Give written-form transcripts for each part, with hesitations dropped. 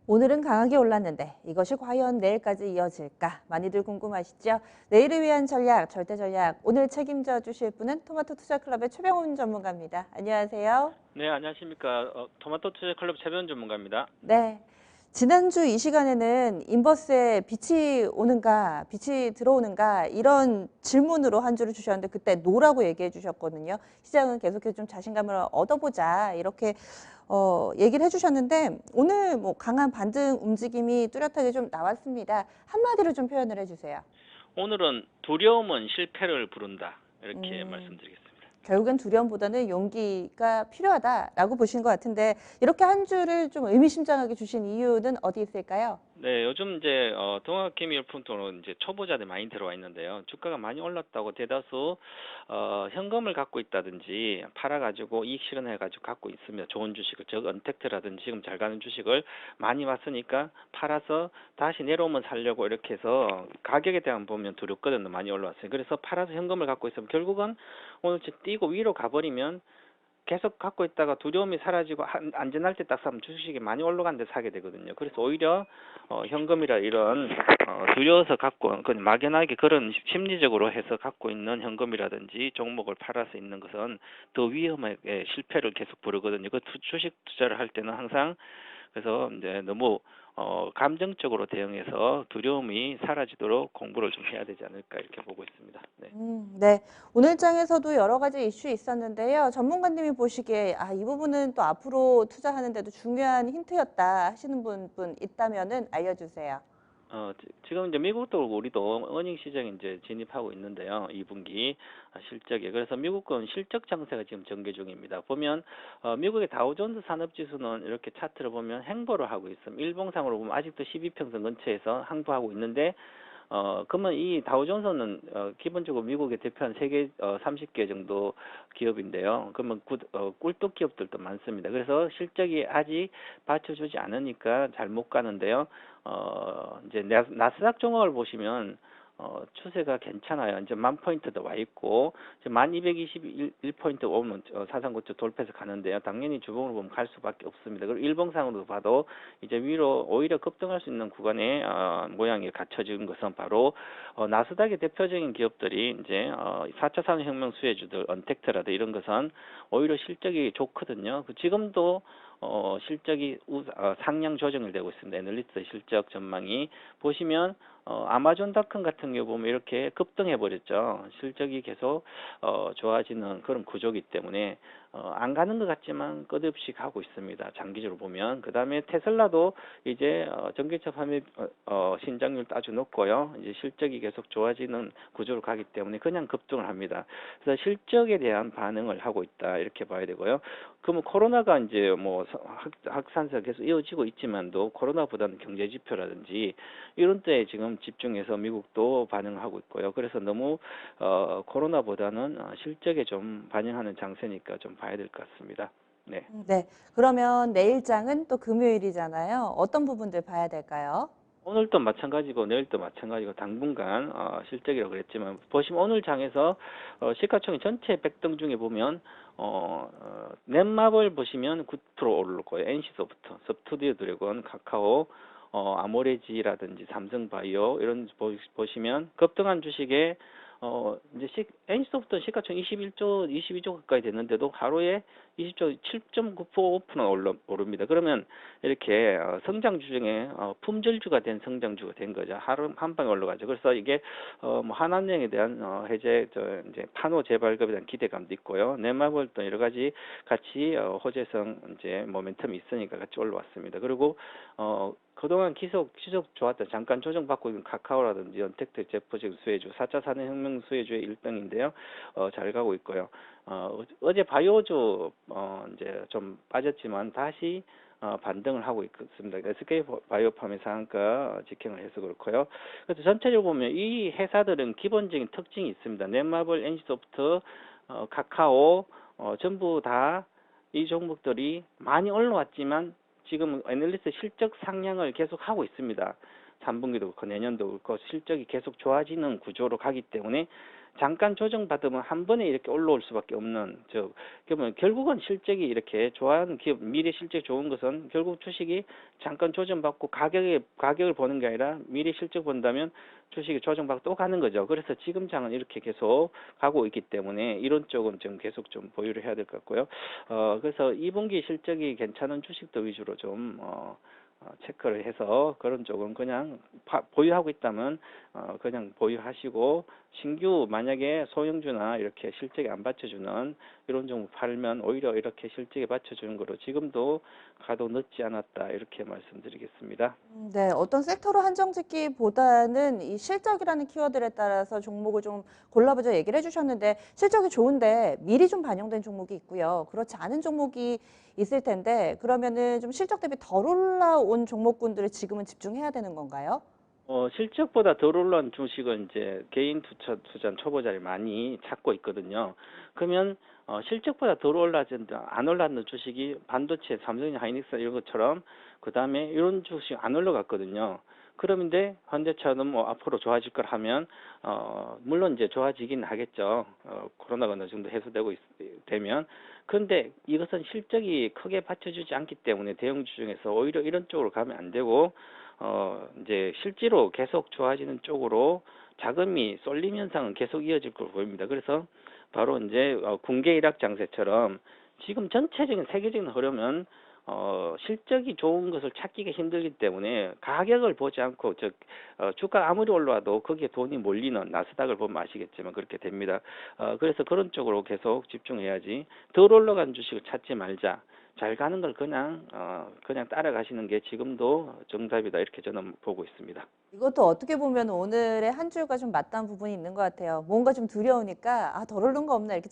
오늘은 강하게 올랐는데 이것이 과연 내일까지 이어질까? 많이들 궁금하시죠? 내일을 위한 전략, 절대 전략. 오늘 책임져 주실 분은 토마토 투자클럽의 최병훈 전문가입니다. 안녕하세요. 네, 안녕하십니까. 토마토 투자 클럽 최변 전문가입니다. 네. 지난주 이 시간에는 인버스에 빛이 오는가, 빛이 들어오는가 이런 질문으로 한 주를 주셨는데 그때 노라고 얘기해 주셨거든요. 시장은 계속해서 좀 자신감을 얻어보자 이렇게 얘기를 해주셨는데 오늘 뭐 강한 반등 움직임이 뚜렷하게 좀 나왔습니다. 한마디로 좀 표현을 해주세요. 오늘은 두려움은 실패를 부른다. 이렇게 음, 말씀드리겠습니다. 결국엔 두려움보다는 용기가 필요하다라고 보신 것 같은데 이렇게 한 주를 좀 의미심장하게 주신 이유는 어디 있을까요? 네, 요즘 이제 동학개미열품통으로 이제 초보자들 많이 들어와 있는데요. 주가가 많이 올랐다고 대다수 현금을 갖고 있다든지 팔아가지고 이익 실현해가지고 갖고 있으면 좋은 주식을, 즉 언택트라든지 지금 잘 가는 주식을 많이 왔으니까 팔아서 다시 내려오면 살려고 이렇게 해서 가격에 대한 보면 두렵거든요. 많이 올라왔어요. 그래서 팔아서 현금을 갖고 있으면 결국은 오늘 뛰고 위로 가버리면 계속 갖고 있다가 두려움이 사라지고 안전할 때 딱 사면 주식이 많이 올라가는데 사게 되거든요. 그래서 오히려 현금이라 이런 두려워서 갖고 막연하게 그런 심리적으로 해서 갖고 있는 현금이라든지 종목을 팔아서 있는 것은 더 위험하게 실패를 계속 부르거든요. 그 주식 투자를 할 때는 항상 그래서 이제 너무 감정적으로 대응해서 두려움이 사라지도록 공부를 좀 해야 되지 않을까 이렇게 보고 있습니다. 네. 네. 오늘 장에서도 여러 가지 이슈 있었는데요. 전문가님이 보시기에 이 부분은 또 앞으로 투자하는데도 중요한 힌트였다 하시는 분 있다면은 알려주세요. 지금 이제 미국도 그렇고 우리도 어닝 시장에 이제 진입하고 있는데요. 2분기 실적에. 그래서 미국은 실적 장세가 지금 전개 중입니다. 보면 미국의 다우존스 산업지수는 이렇게 차트를 보면 횡보를 하고 있습니다. 일봉상으로 보면 아직도 12평선 근처에서 항보하고 있는데 그러면 이 다우존스는 기본적으로 미국의 대표한 세계 30개 정도 기업인데요. 그러면 꿀떡 기업들도 많습니다. 그래서 실적이 아직 받쳐주지 않으니까 잘 못 가는데요. 이제 나스닥 종합을 보시면 추세가 괜찮아요. 이제 10,000포인트도 와 있고, 이제 1221포인트 오면 사상고점 돌파해서 가는데요. 당연히 주봉으로 보면 갈 수밖에 없습니다. 그리고 일봉상으로 봐도 이제 위로 오히려 급등할 수 있는 구간의 모양이 갖춰진 것은 바로 나스닥의 대표적인 기업들이 이제 4차 산업혁명 수혜주들, 언택트라든 이런 것은 오히려 실적이 좋거든요. 지금도 실적이 상향 조정이 되고 있습니다. 애널리스트 실적 전망이 보시면 아마존닷컴 같은 경우 보면 이렇게 급등해 버렸죠. 실적이 계속 좋아지는 그런 구조이기 때문에 안 가는 것 같지만 끝없이 가고 있습니다. 장기적으로 보면. 그 다음에 테슬라도 이제 전기차 판매 신장률 아주 높고요. 이제 실적이 계속 좋아지는 구조로 가기 때문에 그냥 급등을 합니다. 그래서 실적에 대한 반응을 하고 있다 이렇게 봐야 되고요. 그러면 코로나가 이제 뭐 확산세가 계속 이어지고 있지만도 코로나보다는 경제 지표라든지 이런 때에 지금 집중해서 미국도 반응하고 있고요. 그래서 너무 코로나보다는 실적에 좀 반영하는 장세니까 좀 봐야 될 것 같습니다. 네. 네. 그러면 내일장은 또 금요일이잖아요. 어떤 부분들 봐야 될까요? 오늘도 마찬가지고 내일도 마찬가지고 당분간 실적이라고 그랬지만 보시면 오늘 장에서 시가총액 전체 100등 중에 보면 넷마블 보시면 9% 오를 거예요. NC소프트, 스튜디오 드래곤, 카카오, 아모레지라든지 삼성바이오 이런 보시면 급등한 주식에 이제 NC소프트는 시가총 22조 가까이 됐는데도 하루에 20조 7.9% 오릅니다. 그러면 이렇게 성장주 중에 품절주가 된 성장주가 된 거죠. 하루 한 방에 올라가죠. 그래서 이게 뭐 한한령에 대한 해제 이제 판호 재발급에 대한 기대감도 있고요. 넷마블도 여러 가지 같이 호재성 이제 모멘텀이 있으니까 같이 올라왔습니다. 그리고 그동안 지속 좋았던 잠깐 조정받고 있는 카카오라든지 언택트 제프식 수혜주 4차 산업혁명 수혜주의 1등인데요. 잘 가고 있고요. 어제 바이오주 이제 좀 빠졌지만 다시 반등을 하고 있습니다. SK 바이오팜의 상한가 직행을 해서 그렇고요. 그래서 전체적으로 보면 이 회사들은 기본적인 특징이 있습니다. 넷마블, NC소프트, 카카오 전부 다 이 종목들이 많이 올라왔지만 지금 애널리스트 실적 상향을 계속 하고 있습니다. 3분기도 그렇고 내년도 그렇고 실적이 계속 좋아지는 구조로 가기 때문에 잠깐 조정받으면 한 번에 이렇게 올라올 수밖에 없는 그러면 결국은 실적이 이렇게 좋아하는 기업 미래 실적 좋은 것은 결국 주식이 잠깐 조정받고 가격을 보는 게 아니라 미래 실적 본다면 주식이 조정받고 또 가는 거죠. 그래서 지금 장은 이렇게 계속 가고 있기 때문에 이런 쪽은 좀 계속 좀 보유를 해야 될 것 같고요. 그래서 2분기 실적이 괜찮은 주식도 위주로 좀 체크를 해서 그런 쪽은 그냥 보유하고 있다면 그냥 보유하시고, 신규 만약에 소형주나 이렇게 실적이 안 받쳐주는 이런 종목 팔면 오히려 이렇게 실적에 받쳐주는 거로 지금도 가도 늦지 않았다, 이렇게 말씀드리겠습니다. 네, 어떤 섹터로 한정짓기보다는 이 실적이라는 키워드에 따라서 종목을 좀 골라보자 얘기를 해주셨는데, 실적이 좋은데 미리 좀 반영된 종목이 있고요. 그렇지 않은 종목이 있을 텐데, 그러면은 좀 실적 대비 덜 올라온 종목군들을 지금은 집중해야 되는 건가요? 실적보다 덜 올라온 주식은 이제 개인 투자 초보자를 많이 찾고 있거든요. 그러면 실적보다 덜 올라진 안 올랐는 주식이 반도체, 삼성이나 하이닉스 이런 것처럼, 그 다음에 이런 주식 안 올라갔거든요. 그런데 현대차는 뭐 앞으로 좋아질 걸 하면 물론 이제 좋아지긴 하겠죠. 코로나가 어느 정도 해소되고 되면. 그런데 이것은 실적이 크게 받쳐주지 않기 때문에 대형주 중에서 오히려 이런 쪽으로 가면 안 되고, 이제 실제로 계속 좋아지는 쪽으로 자금이 쏠림 현상은 계속 이어질 걸로 보입니다. 그래서 바로 이제 군계 일학 장세처럼 지금 전체적인 세계적인 흐름은 실적이 좋은 것을 찾기가 힘들기 때문에 가격을 보지 않고 주가 아무리 올라와도 거기에 돈이 몰리는 나스닥을 보면 아시겠지만 그렇게 됩니다. 그래서 그런 쪽으로 계속 집중해야지, 덜 올라간 주식을 찾지 말자. 잘 가는 걸 그냥 따라가시는 게 지금도 정답이다, 이렇게 저는 보고 있습니다. 이것도 어떻게 보면 오늘의 한 줄과 좀 맞닿은 부분이 있는 것 같아요. 뭔가 좀 두려우니까 덜 오른 거 없나 이렇게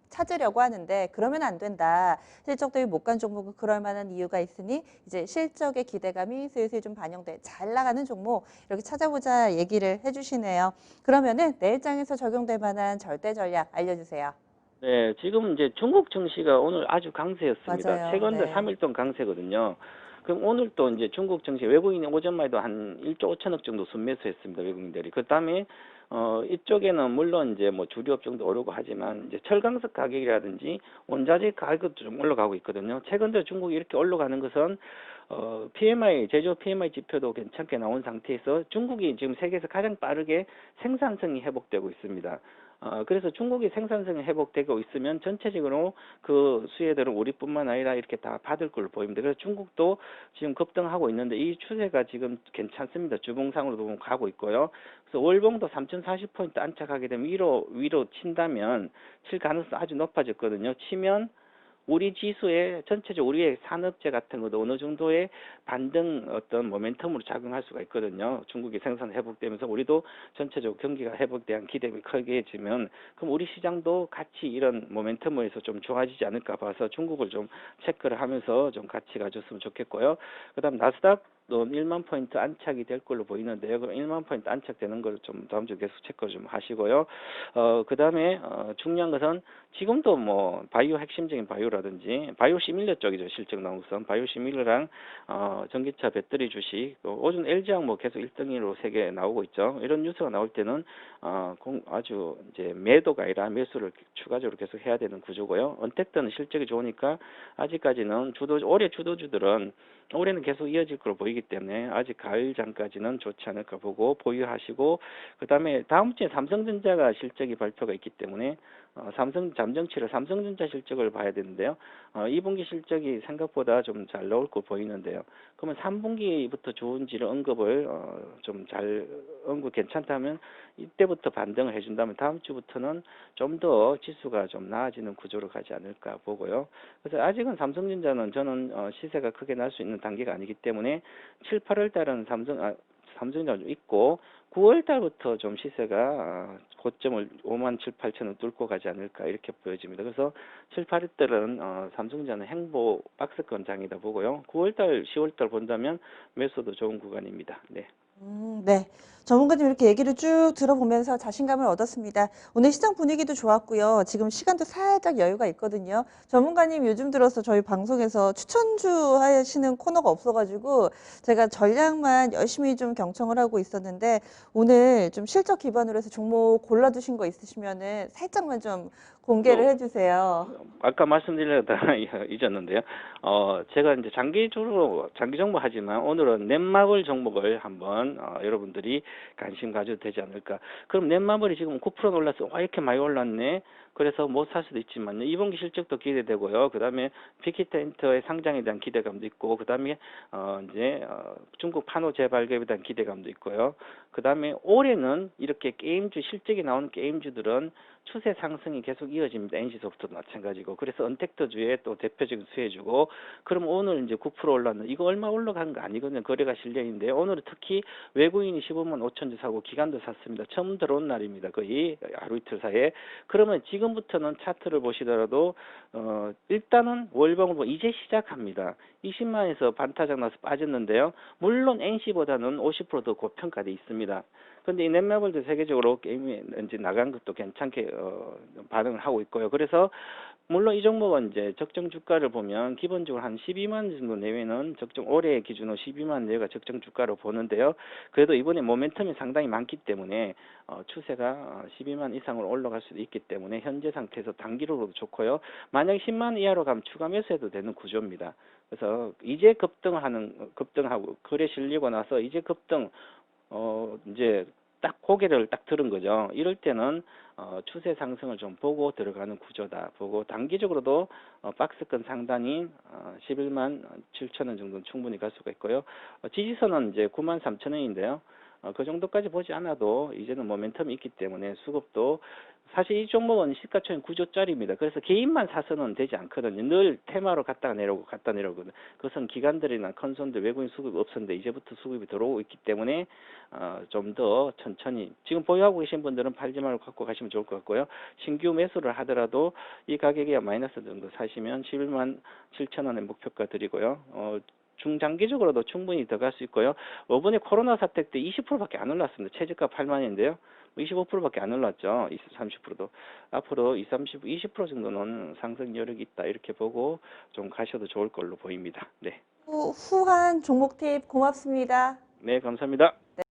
찾으려고 하는데, 그러면 안 된다. 실적 대비 못 간 종목은 그럴 만한 이유가 있으니 이제 실적의 기대감이 슬슬 좀 반영돼 잘 나가는 종목 이렇게 찾아보자 얘기를 해주시네요. 그러면은 내일장에서 적용될 만한 절대 전략 알려주세요. 네, 지금 이제 중국 증시가 오늘 아주 강세였습니다. 맞아요. 최근 네. 3일 동안 강세거든요. 그럼 오늘 또 이제 중국 증시 외국인이 오전만 해도 한 1조 5천억 정도 순매수했습니다. 외국인들이. 그 다음에 이쪽에는 물론 이제 뭐 주류업종도 오르고 하지만 이제 철강석 가격이라든지 원자재 가격도 좀 올라가고 있거든요. 최근 들어 중국이 이렇게 올라가는 것은 PMI, 제조 PMI 지표도 괜찮게 나온 상태에서 중국이 지금 세계에서 가장 빠르게 생산성이 회복되고 있습니다. 그래서 중국이 생산성이 회복되고 있으면 전체적으로 그 수혜들은 우리뿐만 아니라 이렇게 다 받을 걸로 보입니다. 그래서 중국도 지금 급등하고 있는데 이 추세가 지금 괜찮습니다. 주봉상으로도 보면 가고 있고요. 그래서 월봉도 3,040포인트 안착하게 되면 위로 친다면, 칠 가능성이 아주 높아졌거든요. 치면 우리 지수에 전체적으로 우리의 산업재 같은 것도 어느 정도의 반등 어떤 모멘텀으로 작용할 수가 있거든요. 중국이 생산 회복되면서 우리도 전체적으로 경기가 회복된 기대가 크게지면, 그럼 우리 시장도 같이 이런 모멘텀을 해서 좀 좋아지지 않을까 봐서 중국을 좀 체크를 하면서 좀 같이 가졌으면 좋겠고요. 그다음 나스닥 또 1만 포인트 안착이 될 걸로 보이는데요. 그럼 1만 포인트 안착되는 걸 좀 다음 주에 계속 체크를 좀 하시고요. 그다음에 중요한 것은 지금도 뭐 바이오 핵심적인 바이오라든지 바이오 시밀러 쪽이죠. 실적 나온 것은 바이오 시밀러랑 전기차 배터리 주식, 또 오전 LG화학 뭐 계속 1등으로 세계 나오고 있죠. 이런 뉴스가 나올 때는 아주 이제 매도가 아니라 매수를 추가적으로 계속 해야 되는 구조고요. 언택트는 실적이 좋으니까 아직까지는 올해 주도주들은 올해는 계속 이어질 걸로 보이기 때문에 아직 가을장까지는 좋지 않을까 보고 보유하시고, 그다음에 다음 주에 삼성전자가 실적이 발표가 있기 때문에 잠정치를 삼성전자 실적을 봐야 되는데요. 2분기 실적이 생각보다 좀 잘 나올 거 보이는데요. 그러면 3분기부터 좋은지를 언급을 언급 괜찮다면 이때부터 반등을 해준다면 다음 주부터는 좀 더 지수가 좀 나아지는 구조로 가지 않을까 보고요. 그래서 아직은 삼성전자는 저는 시세가 크게 날 수 있는 단계가 아니기 때문에 7, 8월 달은 삼성전자가 좀 있고 9월 달부터 좀 시세가 고점을 5만 7, 8천원 뚫고 가지 않을까 이렇게 보여집니다. 그래서 7, 8월 달은 삼성전자는 행보 박스권 장이다 보고요. 9월 달, 10월 달 본다면 매수도 좋은 구간입니다. 네. 네. 전문가님 이렇게 얘기를 쭉 들어보면서 자신감을 얻었습니다. 오늘 시장 분위기도 좋았고요. 지금 시간도 살짝 여유가 있거든요. 전문가님 요즘 들어서 저희 방송에서 추천주 하시는 코너가 없어가지고 제가 전략만 열심히 좀 경청을 하고 있었는데 오늘 좀 실적 기반으로 해서 종목 골라두신 거 있으시면은 살짝만 좀 공개를 해주세요. 아까 말씀드리려다 잊었는데요. 제가 이제 장기 종목 하지만 오늘은 넷마블 종목을 한번 여러분들이 관심 가져도 되지 않을까. 그럼 넷마블이 지금 9% 올라서 와 이렇게 많이 올랐네. 그래서 못 살 수도 있지만요. 2분기 실적도 기대되고요. 그다음에 빅히트엔터의 상장에 대한 기대감도 있고, 그다음에 이제 중국 판호 재발급에 대한 기대감도 있고요. 그다음에 올해는 이렇게 게임주 실적이 나오는 게임주들은 추세 상승이 계속 이어집니다. NC소프트도 마찬가지고. 그래서 언택트주의 또 대표적인 수혜주고, 그럼 오늘 이제 9% 올랐는 이거 얼마 올라간 거 아니거든요. 거래가 실려있는데 오늘은 특히 외국인이 15만 5천 주 사고 기관도 샀습니다. 처음 들어온 날입니다. 거의 하루 이틀 사이에. 그러면 지금부터는 차트를 보시더라도 일단은 월봉을 보면 이제 시작합니다. 20만에서 반타작 나서 빠졌는데요. 물론 NC보다는 50%더 고평가돼 있습니다. 근데 이 넷마블도 세계적으로 게임이 이제 나간 것도 괜찮게 반응을 하고 있고요. 그래서 물론 이 종목은 이제 적정 주가를 보면 기본적으로 한 12만 정도 내외는 적정 올해 기준으로 12만 내외가 적정 주가로 보는데요. 그래도 이번에 모멘텀이 상당히 많기 때문에 추세가 12만 이상으로 올라갈 수도 있기 때문에 현재 상태에서 단기로도 좋고요. 만약 10만 이하로 가면 추가 매수해도 되는 구조입니다. 그래서 이제 급등하고 거래 실리고 나서 이제 급등 이제 딱 고개를 딱 들은 거죠. 이럴 때는 추세 상승을 좀 보고 들어가는 구조다 보고, 단기적으로도 박스권 상단인 11만 7천 원 정도는 충분히 갈 수가 있고요. 지지선은 이제 9만 3천 원인데요. 그 정도까지 보지 않아도 이제는 모멘텀이 있기 때문에 수급도, 사실 이 종목은 시가총액 9조짜리입니다. 그래서 개인만 사서는 되지 않거든요. 늘 테마로 갔다 내려오거든요. 그것은 기관들이나 컨설들 외국인 수급이 없었는데 이제부터 수급이 들어오고 있기 때문에 좀 더 천천히, 지금 보유하고 계신 분들은 팔지 말고 갖고 가시면 좋을 것 같고요. 신규 매수를 하더라도 이 가격에 마이너스 정도 사시면 11만 7천 원의 목표가 드리고요. 중장기적으로도 충분히 더 갈 수 있고요. 이번에 코로나 사태 때 20%밖에 안 올랐습니다. 최저가 8만인데요. 25%밖에 안 올랐죠. 20, 30%도. 앞으로 20, 30, 20% 정도는 상승 여력이 있다. 이렇게 보고 좀 가셔도 좋을 걸로 보입니다. 네. 후한 종목 팁 고맙습니다. 네, 감사합니다.